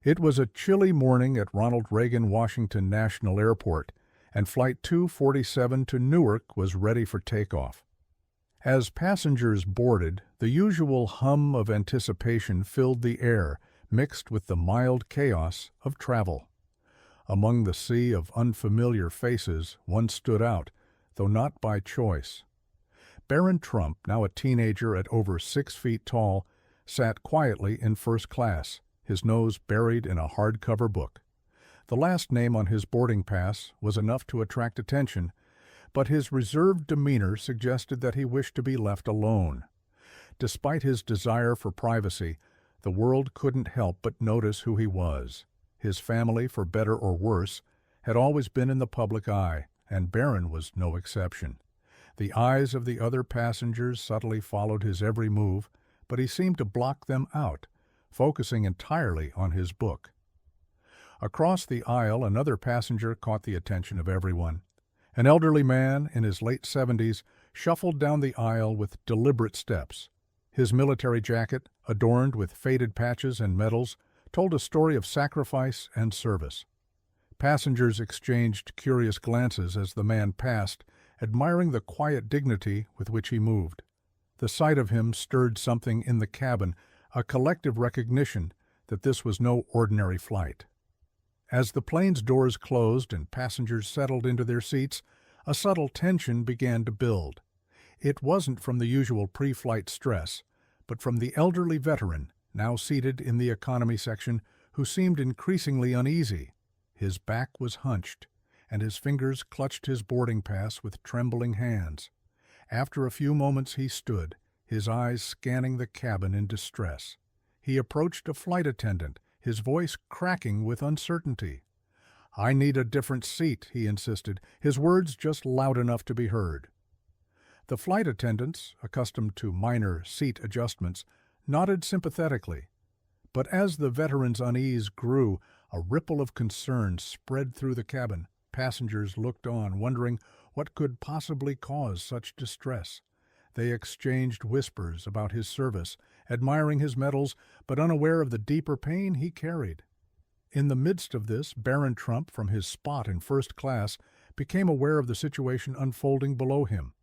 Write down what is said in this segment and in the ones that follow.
It was a chilly morning at Ronald Reagan Washington National Airport, and Flight 247 to Newark was ready for takeoff. As passengers boarded, the usual hum of anticipation filled the air, mixed with the mild chaos of travel. Among the sea of unfamiliar faces, one stood out, though not by choice. Barron Trump, now a teenager at over 6 feet tall, sat quietly in first class, his nose buried in a hardcover book. The last name on his boarding pass was enough to attract attention, but his reserved demeanor suggested that he wished to be left alone. Despite his desire for privacy, the world couldn't help but notice who he was. His family, for better or worse, had always been in the public eye, and Barron was no exception. The eyes of the other passengers subtly followed his every move, but he seemed to block them out, focusing entirely on his book. Across the aisle, another passenger caught the attention of everyone. An elderly man in his late 70s shuffled down the aisle with deliberate steps. His military jacket, adorned with faded patches and medals, told a story of sacrifice and service. Passengers exchanged curious glances as the man passed, admiring the quiet dignity with which he moved. The sight of him stirred something in the cabin, a collective recognition that this was no ordinary flight. As the plane's doors closed and passengers settled into their seats, a subtle tension began to build. It wasn't from the usual pre-flight stress, but from the elderly veteran, now seated in the economy section, who seemed increasingly uneasy. His back was hunched, and his fingers clutched his boarding pass with trembling hands. After a few moments he stood, his eyes scanning the cabin in distress. He approached a flight attendant, his voice cracking with uncertainty. "I need a different seat," he insisted, his words just loud enough to be heard. The flight attendants, accustomed to minor seat adjustments, nodded sympathetically. But as the veteran's unease grew, a ripple of concern spread through the cabin. Passengers looked on, wondering what could possibly cause such distress. They exchanged whispers about his service, admiring his medals, but unaware of the deeper pain he carried. In the midst of this, Barron Trump, from his spot in first class, became aware of the situation unfolding below him.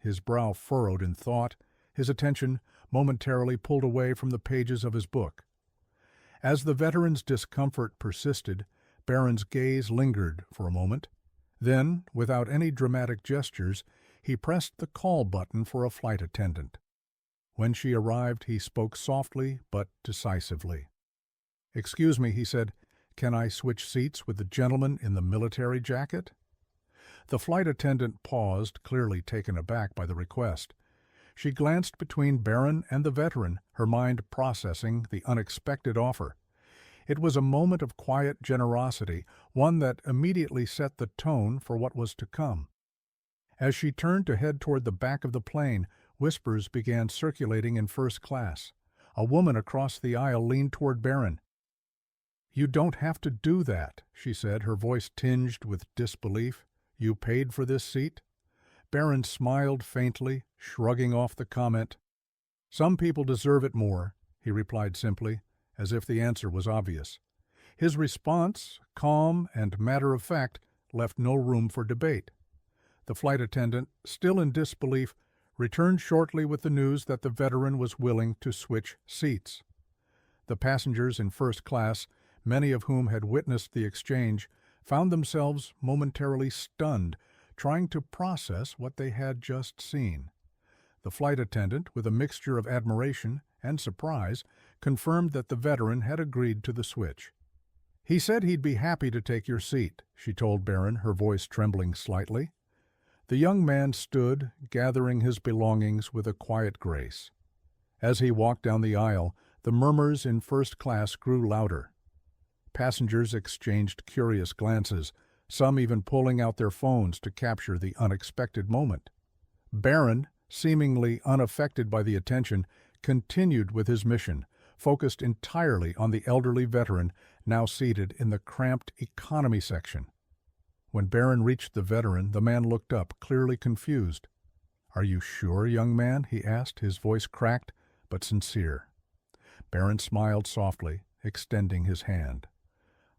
His brow furrowed in thought, his attention momentarily pulled away from the pages of his book. As the veteran's discomfort persisted, Barron's gaze lingered for a moment. Then, without any dramatic gestures, he pressed the call button for a flight attendant. When she arrived, he spoke softly but decisively. "Excuse me," he said, "can I switch seats with the gentleman in the military jacket?" The flight attendant paused, clearly taken aback by the request. She glanced between Barron and the veteran, her mind processing the unexpected offer. It was a moment of quiet generosity, one that immediately set the tone for what was to come. As she turned to head toward the back of the plane, whispers began circulating in first class. A woman across the aisle leaned toward Barron. "You don't have to do that," she said, her voice tinged with disbelief. "You paid for this seat?" Barron smiled faintly, shrugging off the comment. "Some people deserve it more," he replied simply, as if the answer was obvious. His response, calm and matter-of-fact, left no room for debate. The flight attendant, still in disbelief, returned shortly with the news that the veteran was willing to switch seats. The passengers in first class, many of whom had witnessed the exchange, found themselves momentarily stunned, trying to process what they had just seen. The flight attendant, with a mixture of admiration and surprise, confirmed that the veteran had agreed to the switch. "He said he'd be happy to take your seat," she told Barron, her voice trembling slightly. The young man stood, gathering his belongings with a quiet grace. As he walked down the aisle, the murmurs in first class grew louder. Passengers exchanged curious glances, some even pulling out their phones to capture the unexpected moment. Barron, seemingly unaffected by the attention, continued with his mission, focused entirely on the elderly veteran now seated in the cramped economy section. When Barron reached the veteran, the man looked up, clearly confused. "Are you sure, young man?" he asked, his voice cracked but sincere. Barron smiled softly, extending his hand.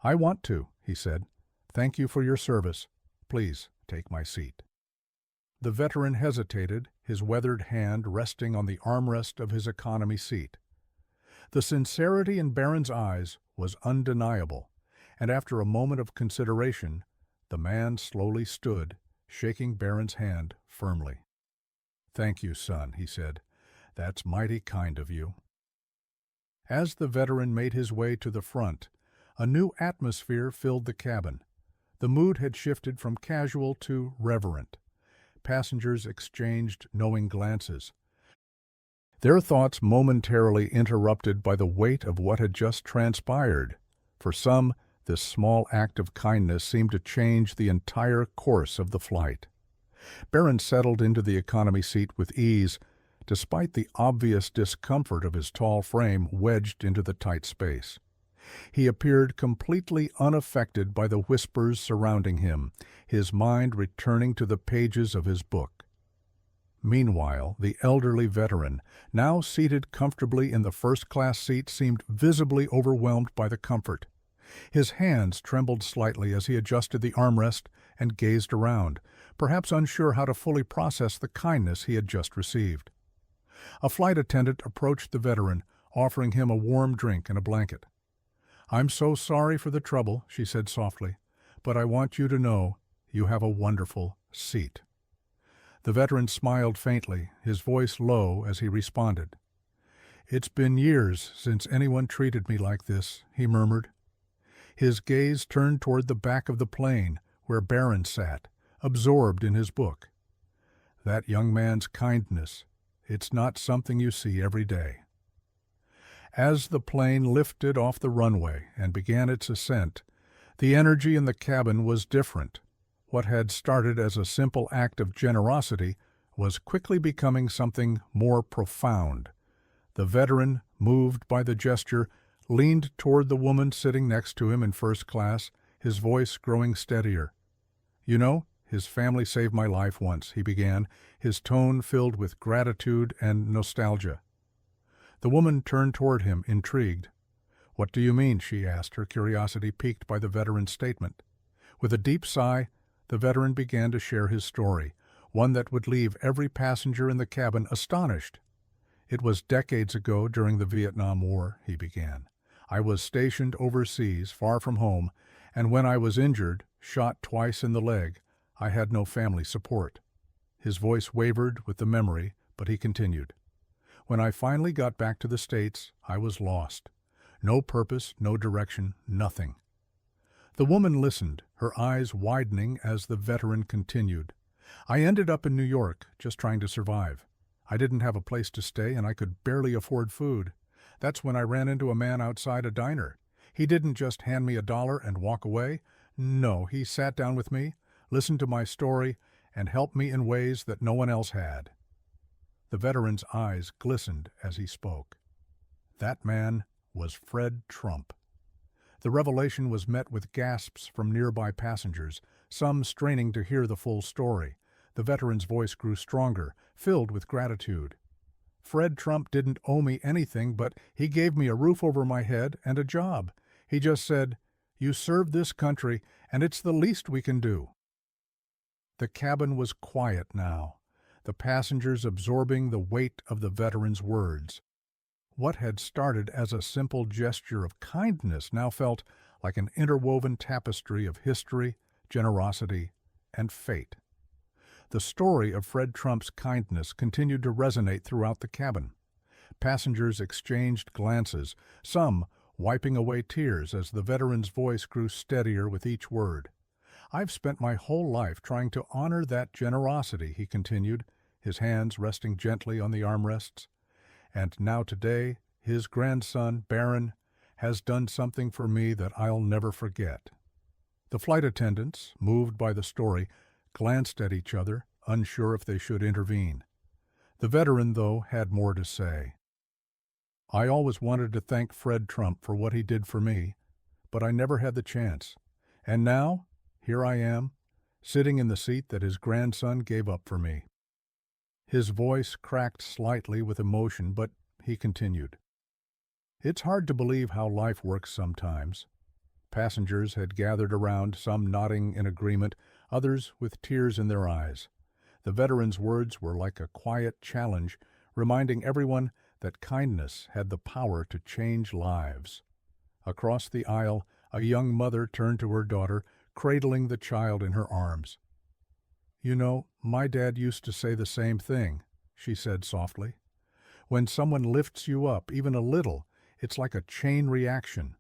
"I want to," he said. "Thank you for your service. Please take my seat." The veteran hesitated, his weathered hand resting on the armrest of his economy seat. The sincerity in Barron's eyes was undeniable, and after a moment of consideration, the man slowly stood, shaking Barron's hand firmly. "Thank you, son," he said. "That's mighty kind of you." As the veteran made his way to the front, a new atmosphere filled the cabin. The mood had shifted from casual to reverent. Passengers exchanged knowing glances, their thoughts momentarily interrupted by the weight of what had just transpired. For some, this small act of kindness seemed to change the entire course of the flight. Barron settled into the economy seat with ease, despite the obvious discomfort of his tall frame wedged into the tight space. He appeared completely unaffected by the whispers surrounding him, his mind returning to the pages of his book. Meanwhile, the elderly veteran, now seated comfortably in the first-class seat, seemed visibly overwhelmed by the comfort. His hands trembled slightly as he adjusted the armrest and gazed around, perhaps unsure how to fully process the kindness he had just received. A flight attendant approached the veteran, offering him a warm drink and a blanket. "I'm so sorry for the trouble," she said softly, "but I want you to know you have a wonderful seat." The veteran smiled faintly, his voice low as he responded. "It's been years since anyone treated me like this," he murmured. His gaze turned toward the back of the plane, where Barron sat, absorbed in his book. That young man's kindness, it's not something you see every day. As the plane lifted off the runway and began its ascent, the energy in the cabin was different. What had started as a simple act of generosity was quickly becoming something more profound. The veteran, moved by the gesture, leaned toward the woman sitting next to him in first class, his voice growing steadier. "You know, his family saved my life once," he began, his tone filled with gratitude and nostalgia. The woman turned toward him, intrigued. "What do you mean?" she asked, her curiosity piqued by the veteran's statement. With a deep sigh, the veteran began to share his story, one that would leave every passenger in the cabin astonished. "It was decades ago during the Vietnam War," he began. "I was stationed overseas, far from home, and when I was injured, shot twice in the leg, I had no family support." His voice wavered with the memory, but he continued. "When I finally got back to the States, I was lost. No purpose, no direction, nothing." The woman listened, her eyes widening as the veteran continued. "I ended up in New York, just trying to survive. I didn't have a place to stay, and I could barely afford food. That's when I ran into a man outside a diner. He didn't just hand me $1 and walk away. No, he sat down with me, listened to my story, and helped me in ways that no one else had." The veteran's eyes glistened as he spoke. That man was Fred Trump. The revelation was met with gasps from nearby passengers, some straining to hear the full story. The veteran's voice grew stronger, filled with gratitude. "Fred Trump didn't owe me anything, but he gave me a roof over my head and a job. He just said, 'You served this country, and it's the least we can do.'" The cabin was quiet now, the passengers absorbing the weight of the veteran's words. What had started as a simple gesture of kindness now felt like an interwoven tapestry of history, generosity, and fate. The story of Fred Trump's kindness continued to resonate throughout the cabin. Passengers exchanged glances, some wiping away tears as the veteran's voice grew steadier with each word. "I've spent my whole life trying to honor that generosity," he continued, his hands resting gently on the armrests. "And now today, his grandson, Barron, has done something for me that I'll never forget." The flight attendants, moved by the story, glanced at each other, unsure if they should intervene. The veteran, though, had more to say. "I always wanted to thank Fred Trump for what he did for me, but I never had the chance. And now, here I am, sitting in the seat that his grandson gave up for me." His voice cracked slightly with emotion, but he continued. It's hard to believe how life works sometimes. Passengers had gathered around, some nodding in agreement, others with tears in their eyes. The veteran's words were like a quiet challenge, reminding everyone that kindness had the power to change lives. Across the aisle, a young mother turned to her daughter, cradling the child in her arms. "You know, my dad used to say the same thing," she said softly. "When someone lifts you up, even a little, it's like a chain reaction."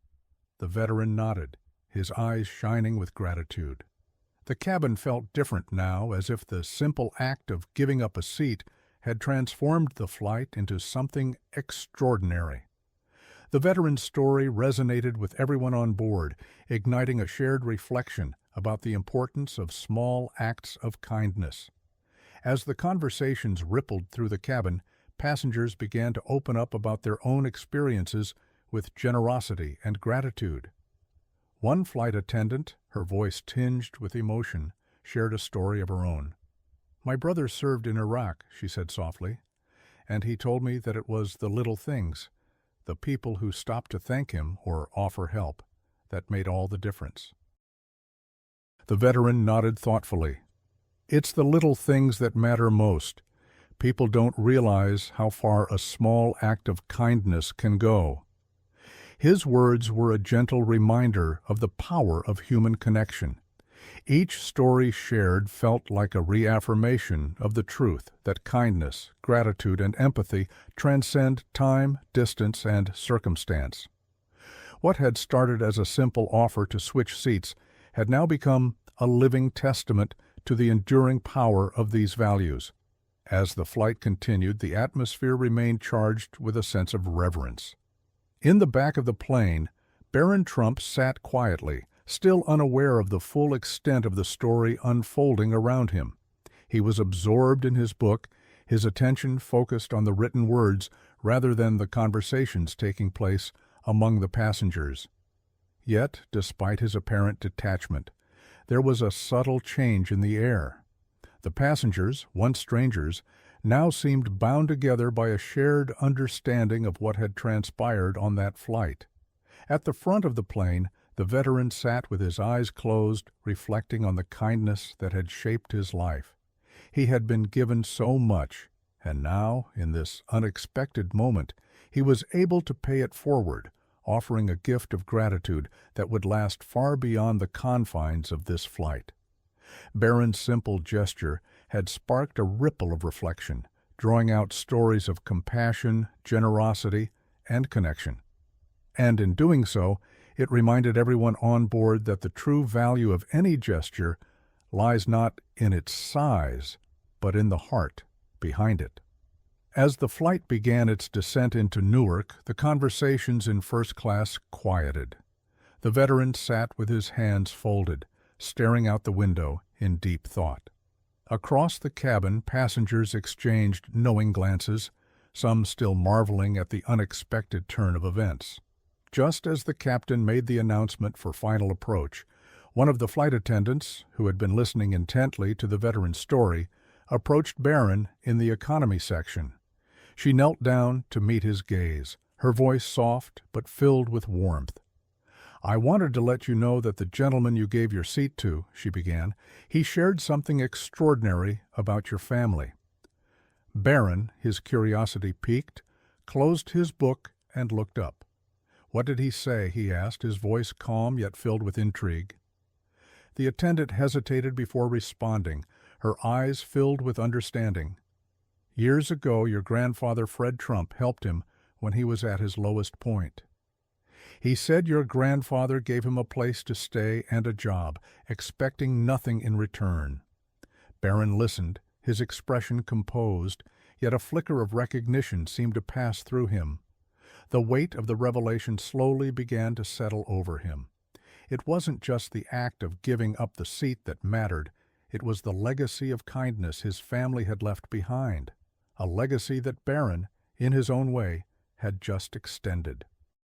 The veteran nodded, his eyes shining with gratitude. The cabin felt different now, as if the simple act of giving up a seat had transformed the flight into something extraordinary. The veteran's story resonated with everyone on board, igniting a shared reflection about the importance of small acts of kindness. As the conversations rippled through the cabin, passengers began to open up about their own experiences with generosity and gratitude. One flight attendant, her voice tinged with emotion, shared a story of her own. "My brother served in Iraq," she said softly, "and he told me that it was the little things, the people who stopped to thank him or offer help, that made all the difference." The veteran nodded thoughtfully. "It's the little things that matter most. People don't realize how far a small act of kindness can go." His words were a gentle reminder of the power of human connection. Each story shared felt like a reaffirmation of the truth that kindness, gratitude, and empathy transcend time, distance, and circumstance. What had started as a simple offer to switch seats had now become a living testament to the enduring power of these values. As the flight continued, the atmosphere remained charged with a sense of reverence. In the back of the plane, Barron Trump sat quietly, still unaware of the full extent of the story unfolding around him. He was absorbed in his book, his attention focused on the written words rather than the conversations taking place among the passengers. Yet, despite his apparent detachment, there was a subtle change in the air. The passengers, once strangers, now seemed bound together by a shared understanding of what had transpired on that flight. At the front of the plane, the veteran sat with his eyes closed, reflecting on the kindness that had shaped his life. He had been given so much, and now, in this unexpected moment, he was able to pay it forward, offering a gift of gratitude that would last far beyond the confines of this flight. Barron's simple gesture had sparked a ripple of reflection, drawing out stories of compassion, generosity, and connection. And in doing so, it reminded everyone on board that the true value of any gesture lies not in its size, but in the heart behind it. As the flight began its descent into Newark, the conversations in first class quieted. The veteran sat with his hands folded, staring out the window in deep thought. Across the cabin, passengers exchanged knowing glances, some still marveling at the unexpected turn of events. Just as the captain made the announcement for final approach, one of the flight attendants, who had been listening intently to the veteran's story, approached Barron in the economy section. She knelt down to meet his gaze, her voice soft but filled with warmth. "I wanted to let you know that the gentleman you gave your seat to," she began, "he shared something extraordinary about your family." Barron, his curiosity piqued, closed his book and looked up. "What did he say?" he asked, his voice calm yet filled with intrigue. The attendant hesitated before responding, her eyes filled with understanding. "Years ago, your grandfather Fred Trump helped him when he was at his lowest point. He said your grandfather gave him a place to stay and a job, expecting nothing in return." Barron listened, his expression composed, yet a flicker of recognition seemed to pass through him. The weight of the revelation slowly began to settle over him. It wasn't just the act of giving up the seat that mattered, it was the legacy of kindness his family had left behind, a legacy that Barron, in his own way, had just extended.